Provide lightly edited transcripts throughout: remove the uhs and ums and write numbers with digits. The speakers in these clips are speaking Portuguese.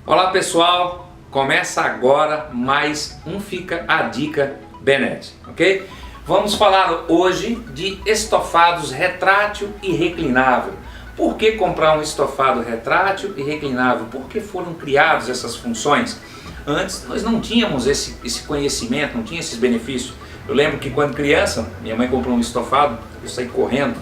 Olá pessoal, começa agora mais um Fica a Dica Benet, ok? Vamos falar hoje de estofados retrátil e reclinável. Por que comprar um estofado retrátil e reclinável? Por que foram criadas essas funções? Antes nós não tínhamos esse conhecimento, não tinha esses benefícios. Eu lembro que quando criança, minha mãe comprou um estofado, eu saí correndo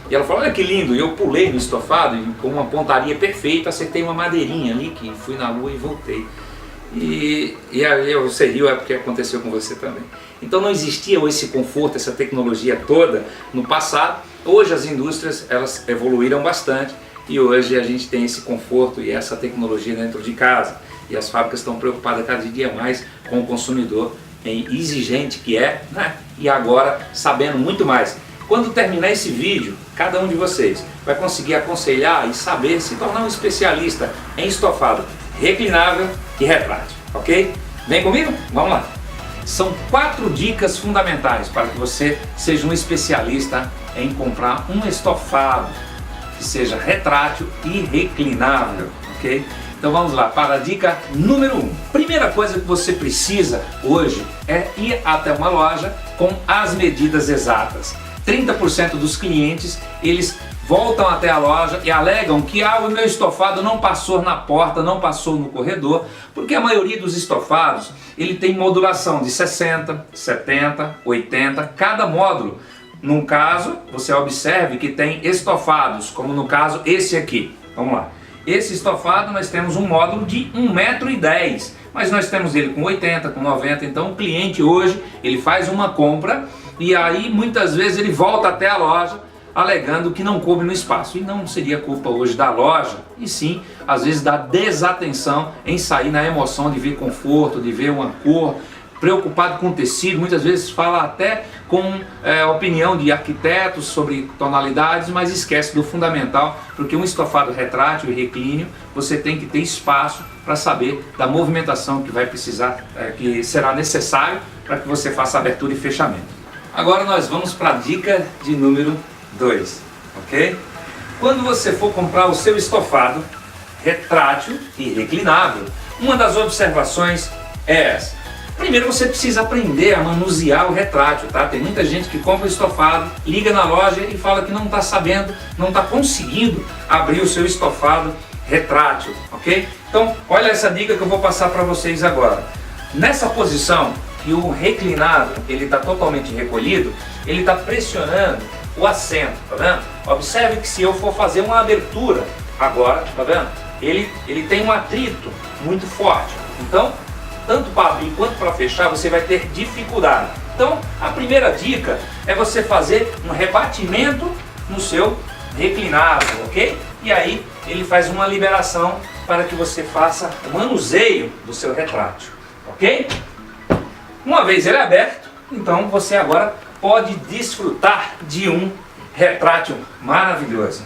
e ela falou, olha que lindo, e eu pulei no estofado e com uma pontaria perfeita acertei uma madeirinha ali que fui na rua e voltei. E aí você riu, é porque aconteceu com você também. Então não existia esse conforto, essa tecnologia toda no passado. Hoje as indústrias elas evoluíram bastante e hoje a gente tem esse conforto e essa tecnologia dentro de casa. E as fábricas estão preocupadas cada dia mais com o consumidor, exigente que é, né? E agora sabendo muito mais. Quando terminar esse vídeo, cada um de vocês vai conseguir aconselhar e saber se tornar um especialista em estofado reclinável e retrátil, ok? Vem comigo? Vamos lá! São 4 dicas fundamentais para que você seja um especialista em comprar um estofado que seja retrátil e reclinável, ok? Então vamos lá para a dica número 1. Primeira coisa que você precisa hoje é ir até uma loja com as medidas exatas. 30% dos clientes, eles voltam até a loja e alegam que o meu estofado não passou na porta, não passou no corredor, porque a maioria dos estofados, ele tem modulação de 60, 70, 80, cada módulo. Num caso, você observe que tem estofados, como no caso esse aqui. Vamos lá. Esse estofado nós temos um módulo de 1,10 m, mas nós temos ele com 80, com 90, então o cliente hoje, ele faz uma compra e aí muitas vezes ele volta até a loja alegando que não coube no espaço. E não seria culpa hoje da loja, e sim, às vezes, da desatenção em sair na emoção de ver conforto, de ver uma cor, preocupado com o tecido, muitas vezes fala até com opinião de arquitetos sobre tonalidades, mas esquece do fundamental, porque um estofado retrátil e reclíneo, você tem que ter espaço para saber da movimentação que vai precisar, que será necessário para que você faça abertura e fechamento. Agora nós vamos para a dica de número 2, ok? Quando você for comprar o seu estofado retrátil e reclinável, uma das observações é essa. Primeiro você precisa aprender a manusear o retrátil, tá? Tem muita gente que compra o estofado, liga na loja e fala que não está sabendo, não está conseguindo abrir o seu estofado retrátil, ok? Então, olha essa dica que eu vou passar para vocês agora. Nessa posição, que o reclinado ele está totalmente recolhido, ele está pressionando o assento, tá vendo? Observe que se eu for fazer uma abertura agora, tá vendo? Ele tem um atrito muito forte, então tanto para abrir quanto para fechar você vai ter dificuldade. Então a primeira dica é você fazer um rebatimento no seu reclinado, ok? E aí ele faz uma liberação para que você faça o manuseio do seu retrátil, ok? Uma vez ele é aberto, então você agora pode desfrutar de um retrátil maravilhoso.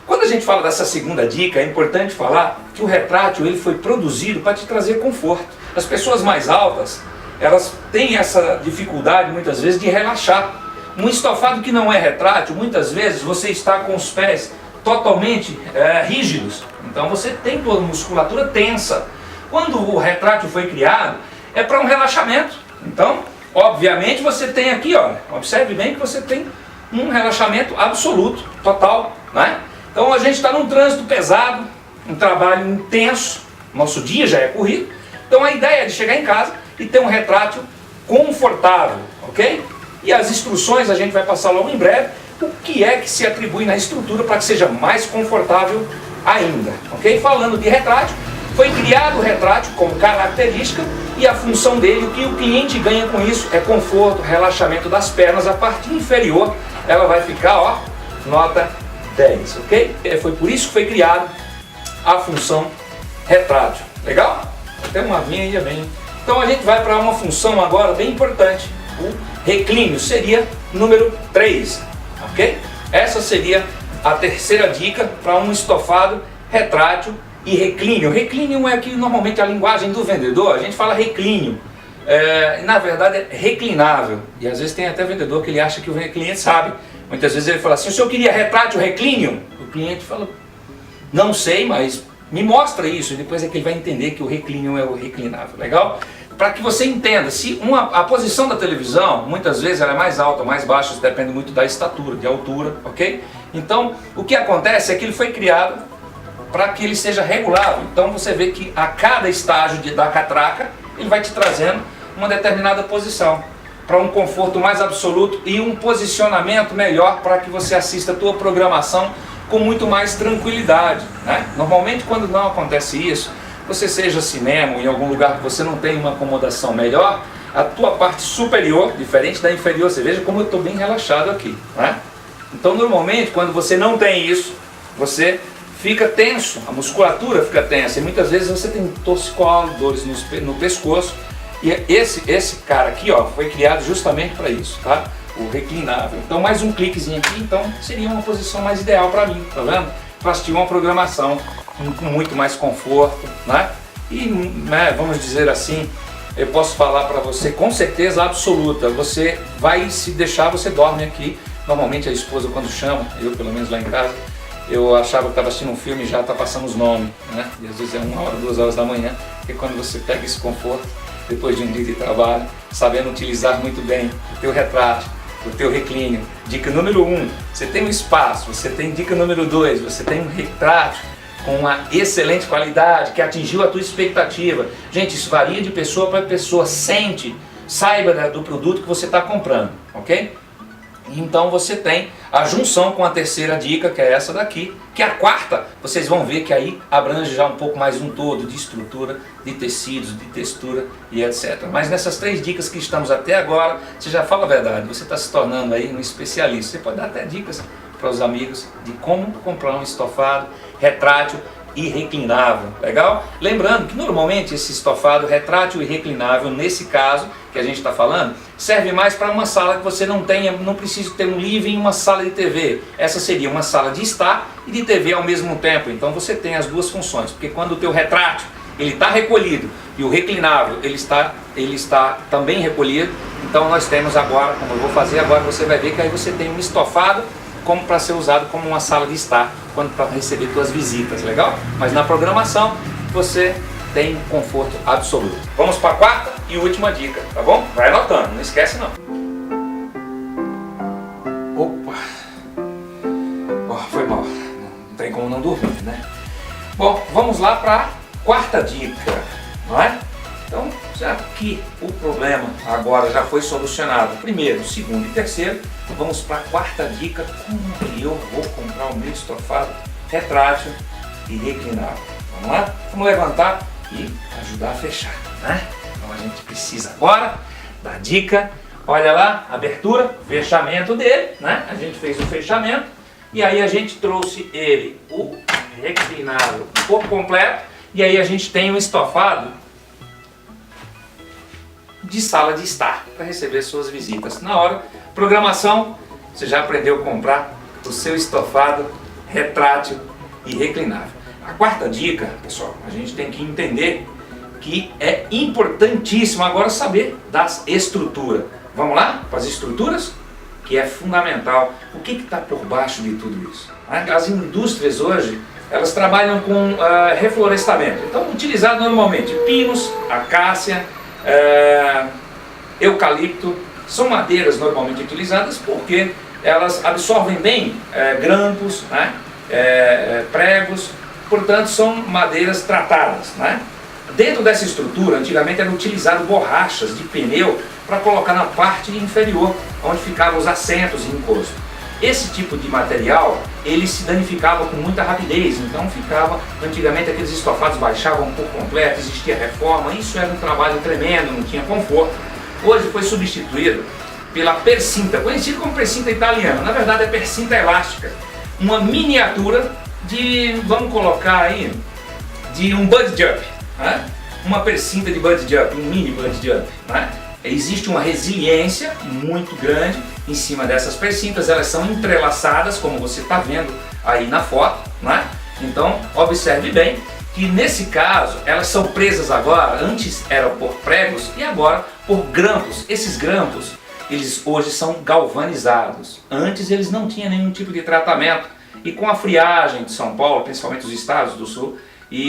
Quando a gente fala dessa segunda dica, é importante falar que o retrátil ele foi produzido para te trazer conforto. As pessoas mais altas, elas têm essa dificuldade muitas vezes de relaxar. Um estofado que não é retrátil, muitas vezes você está com os pés totalmente rígidos, então você tem toda a musculatura tensa. Quando o retrátil foi criado, é para um relaxamento. Então, obviamente você tem aqui, ó, observe bem que você tem um relaxamento absoluto, total, né? Então a gente está num trânsito pesado, um trabalho intenso, nosso dia já é corrido, então a ideia é de chegar em casa e ter um retrátil confortável, ok? E as instruções a gente vai passar logo em breve, o que é que se atribui na estrutura para que seja mais confortável ainda, ok? Falando de retrátil, foi criado o retrátil como característica e a função dele, o que o cliente ganha com isso é conforto, relaxamento das pernas, a parte inferior ela vai ficar, ó, nota 10, ok? Foi por isso que foi criado a função retrátil, legal? Tem uma vinha aí bem. Então a gente vai para uma função agora bem importante, o reclínio, seria número 3, ok? Essa seria a terceira dica para um estofado retrátil e reclínio. Reclínio é aqui normalmente a linguagem do vendedor, a gente fala reclínio. Na verdade é reclinável. E às vezes tem até vendedor que ele acha que o cliente sabe. Muitas vezes ele fala assim, o senhor queria retrátil reclínio? O cliente fala, não sei, mas me mostra isso, e depois é que ele vai entender que o reclínio é o reclinável, legal? Para que você entenda, se a posição da televisão, muitas vezes ela é mais alta ou mais baixa, isso depende muito da estatura, de altura, ok? Então, o que acontece é que ele foi criado para que ele seja regulável. Então você vê que a cada estágio da catraca, ele vai te trazendo uma determinada posição, para um conforto mais absoluto e um posicionamento melhor para que você assista a tua programação com muito mais tranquilidade, né? Normalmente quando não acontece isso, você seja cinema ou em algum lugar que você não tem uma acomodação melhor, a tua parte superior, diferente da inferior, você veja como eu estou bem relaxado aqui, né? Então normalmente quando você não tem isso, você fica tenso, a musculatura fica tensa e muitas vezes você tem torcicolo, dores no pescoço. E esse cara aqui, ó, foi criado justamente para isso, tá? O reclinável. Então mais um cliquezinho aqui, então seria uma posição mais ideal para mim, tá vendo? Para assistir uma programação com muito mais conforto, né? E, né, vamos dizer assim, eu posso falar para você com certeza absoluta, você vai se deixar, você dorme aqui. Normalmente a esposa quando chama, eu pelo menos lá em casa, eu achava que estava assistindo um filme e já está passando os nomes, né? E às vezes é 1 hora, 2 horas da manhã, que é quando você pega esse conforto, depois de um dia de trabalho, sabendo utilizar muito bem o teu retrátil, o teu reclínio. Dica número 1, você tem um espaço. Você tem dica número 2, você tem um retrátil com uma excelente qualidade, que atingiu a tua expectativa. Gente, isso varia de pessoa para pessoa. Sente, saiba do produto que você está comprando, ok? Então você tem a junção com a terceira dica, que é essa daqui, que a quarta, vocês vão ver que aí abrange já um pouco mais um todo de estrutura, de tecidos, de textura e etc. Mas nessas 3 dicas que estamos até agora, você já fala a verdade, você está se tornando aí um especialista. Você pode dar até dicas para os amigos de como comprar um estofado retrátil e reclinável, legal? Lembrando que normalmente esse estofado retrátil e reclinável, nesse caso que a gente está falando, serve mais para uma sala que você não tenha, não precisa ter um living e uma sala de TV. Essa seria uma sala de estar e de TV ao mesmo tempo. Então você tem as duas funções, porque quando o teu retrátil ele está recolhido e o reclinável ele está também recolhido, então nós temos agora, como eu vou fazer agora, você vai ver que aí você tem um estofado como para ser usado como uma sala de estar, quando para receber suas visitas, legal? Mas na programação você tem conforto absoluto. Vamos para a quarta e última dica, tá bom? Vai anotando, não esquece não. Opa! Oh, foi mal, não tem como não dormir, né? Bom, vamos lá para a quarta dica, não é? Então, já que o problema agora já foi solucionado, primeiro, segundo e terceiro, vamos para a quarta dica, como que eu vou comprar o meu estofado retrátil e reclinável. Vamos lá? Vamos levantar e ajudar a fechar, né? Então a gente precisa agora da dica, olha lá, abertura, fechamento dele, né? A gente fez o fechamento e aí a gente trouxe ele, o reclinável por completo, e aí a gente tem um estofado de sala de estar, para receber suas visitas. Na hora, programação, você já aprendeu a comprar o seu estofado retrátil e reclinável. A quarta dica, pessoal, a gente tem que entender que é importantíssimo agora saber das estruturas. Vamos lá para as estruturas? Que é fundamental. O que está por baixo de tudo isso? As indústrias hoje, elas trabalham com reflorestamento. Então, utilizado normalmente pinos, acácia, eucalipto, são madeiras normalmente utilizadas porque elas absorvem bem grampos, né? Pregos, portanto são madeiras tratadas, né? Dentro dessa estrutura, antigamente eram utilizadas borrachas de pneu para colocar na parte inferior, onde ficavam os assentos e encosto. Esse tipo de material, ele se danificava com muita rapidez, então ficava, antigamente aqueles estofados baixavam por completo, existia reforma, isso era um trabalho tremendo, não tinha conforto. Hoje foi substituído pela percinta, conhecida como percinta italiana, na verdade é percinta elástica, uma miniatura de, vamos colocar aí, de um bud jump, né? Uma percinta de bud jump, um mini bud jump, né? Existe uma resiliência muito grande em cima dessas percintas, elas são entrelaçadas, como você está vendo aí na foto, né? Então, observe bem que nesse caso, elas são presas agora, antes eram por pregos e agora por grampos. Esses grampos, eles hoje são galvanizados. Antes eles não tinham nenhum tipo de tratamento. E com a friagem de São Paulo, principalmente os estados do sul,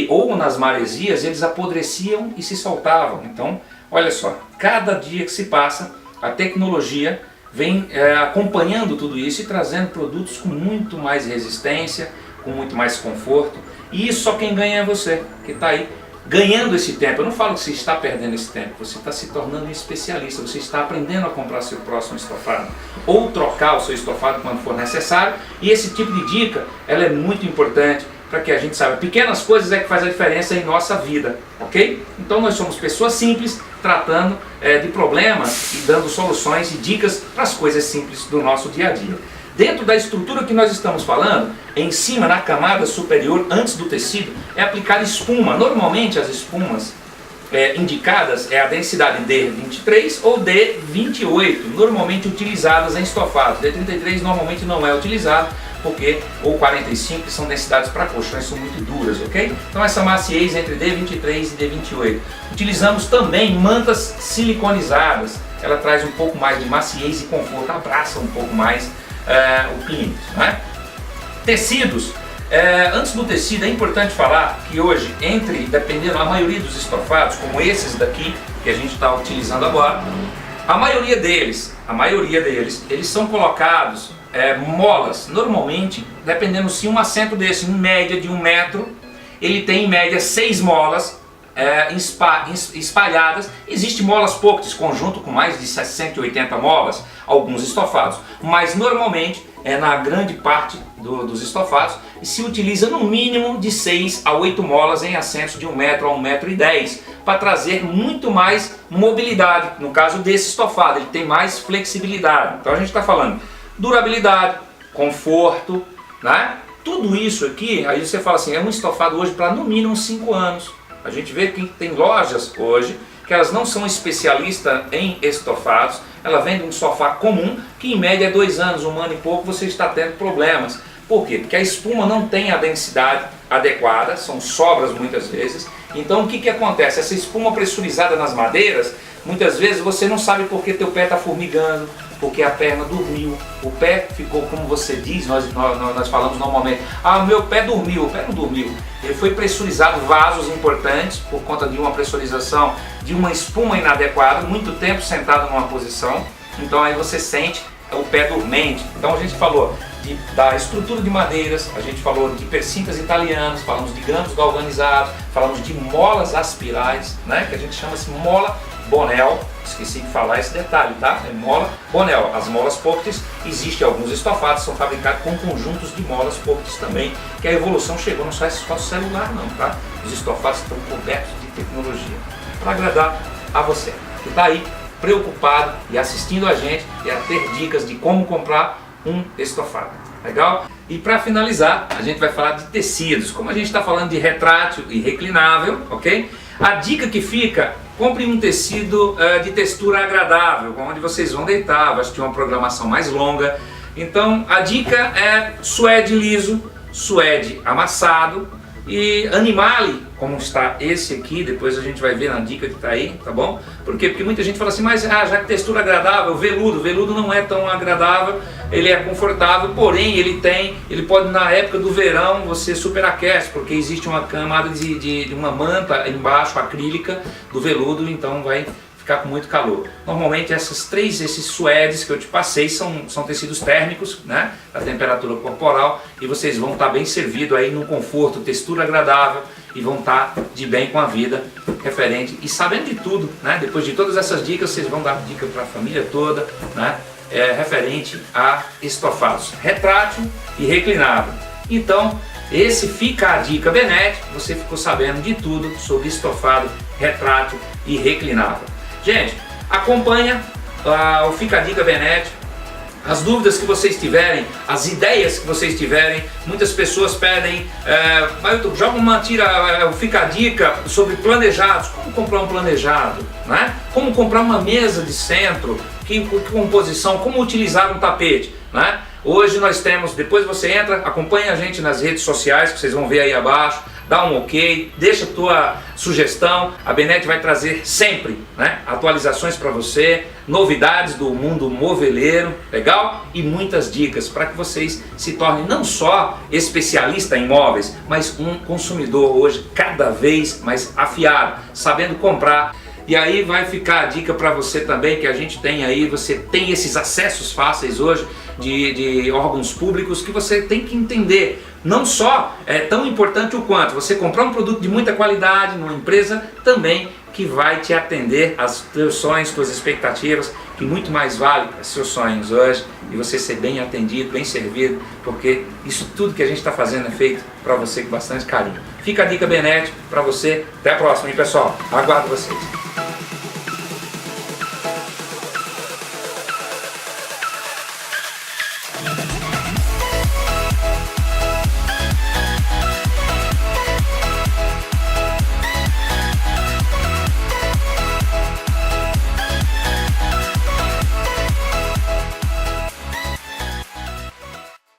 ou nas maresias eles apodreciam e se soltavam. Então, olha só, cada dia que se passa, a tecnologia vem acompanhando tudo isso e trazendo produtos com muito mais resistência, com muito mais conforto. E isso só quem ganha é você, que está aí ganhando esse tempo. Eu não falo que você está perdendo esse tempo, você está se tornando um especialista, você está aprendendo a comprar seu próximo estofado, ou trocar o seu estofado quando for necessário. E esse tipo de dica, ela é muito importante para que a gente saiba. Pequenas coisas é que faz a diferença em nossa vida, ok? Então nós somos pessoas simples, tratando de problemas e dando soluções e dicas para as coisas simples do nosso dia a dia. Dentro da estrutura que nós estamos falando, em cima, na camada superior, antes do tecido, é aplicada espuma. Normalmente as espumas indicadas é a densidade D23 ou D28, normalmente utilizadas em estofados. D33 normalmente não é utilizado, ou 45, que são densidades para colchões, são muito duras, ok? Então essa maciez entre D23 e D28. Utilizamos também mantas siliconizadas, ela traz um pouco mais de maciez e conforto, abraça um pouco mais o cliente, né? Tecidos. Antes do tecido é importante falar que hoje, dependendo a maioria dos estofados, como esses daqui que a gente está utilizando agora, a maioria deles, eles são colocados molas. Normalmente, dependendo se um assento desse, em média de 1 metro, ele tem em média 6 molas espalhadas. Existem molas pockets, conjunto com mais de 680 molas, alguns estofados, mas normalmente na grande parte dos estofados se utiliza no mínimo de 6 a 8 molas em assentos de 1 metro a 1,10 metro, para trazer muito mais mobilidade. No caso desse estofado, ele tem mais flexibilidade. Então a gente está falando durabilidade, conforto, né? Tudo isso aqui, aí você fala assim, é um estofado hoje para no mínimo 5 anos. A gente vê que tem lojas hoje que elas não são especialistas em estofados, ela vende um sofá comum que em média é 2 anos, 1 ano e pouco você está tendo problemas. Por quê? Porque a espuma não tem a densidade adequada, são sobras muitas vezes. Então o que acontece? Essa espuma pressurizada nas madeiras, muitas vezes você não sabe porque teu pé está formigando, porque a perna dormiu, o pé ficou, como você diz, nós falamos normalmente, o meu pé dormiu. O pé não dormiu, ele foi pressurizado, vasos importantes, por conta de uma pressurização, de uma espuma inadequada, muito tempo sentado numa posição, então aí você sente o pé dormente. Então a gente falou da estrutura de madeiras, a gente falou de persincas italianos, falamos de granos galvanizados, falamos de molas aspirais, né, que a gente chama assim mola Bonel, esqueci de falar esse detalhe, tá? É mola Bonel. As molas pockets, existem alguns estofados, são fabricados com conjuntos de molas pockets também, que a evolução chegou, não só celular não, tá? Os estofados estão cobertos de tecnologia, para agradar a você, que está aí preocupado e assistindo a gente e a ter dicas de como comprar um estofado. Legal? E para finalizar, a gente vai falar de tecidos. Como a gente está falando de retrátil e reclinável, ok? A dica que fica, compre um tecido de textura agradável, onde vocês vão deitar, vai assistir uma programação mais longa. Então a dica é suede liso, suede amassado e animale, como está esse aqui, depois a gente vai ver na dica que está aí, tá bom? Por quê? Porque muita gente fala assim, mas já que textura agradável, veludo não é tão agradável, ele é confortável, porém ele pode na época do verão você superaquece, porque existe uma camada de uma manta embaixo acrílica do veludo, então vai ficar com muito calor. Normalmente esses suedes que eu te passei são tecidos térmicos, né, da temperatura corporal, e vocês vão estar bem servidos aí no conforto, textura agradável, e vão estar de bem com a vida referente e sabendo de tudo, né? Depois de todas essas dicas, vocês vão dar dica para a família toda, né? Referente a estofados retrátil e reclinável. Então, esse fica a dica Benete, você ficou sabendo de tudo sobre estofado retrátil e reclinável. Gente, acompanha o Fica a Dica Benete, as dúvidas que vocês tiverem, as ideias que vocês tiverem. Muitas pessoas pedem, joga uma tira, Fica a Dica sobre planejados, como comprar um planejado, né? Como comprar uma mesa de centro, que composição, como utilizar um tapete, né? Hoje nós temos, depois você entra, acompanha a gente nas redes sociais, que vocês vão ver aí abaixo, dá um ok, deixa a tua sugestão. A Benete vai trazer sempre, né, atualizações para você, novidades do mundo moveleiro, legal? E muitas dicas para que vocês se tornem não só especialista em móveis, mas um consumidor hoje cada vez mais afiado, sabendo comprar. E aí vai ficar a dica para você também, que a gente tem aí, você tem esses acessos fáceis hoje de órgãos públicos que você tem que entender. Não só é tão importante o quanto você comprar um produto de muita qualidade numa empresa também que vai te atender aos teus sonhos, tuas expectativas, que muito mais vale os seus sonhos hoje e você ser bem atendido, bem servido, porque isso tudo que a gente está fazendo é feito para você com bastante carinho. Fica a dica Benete para você. Até a próxima, hein, pessoal? Aguardo vocês.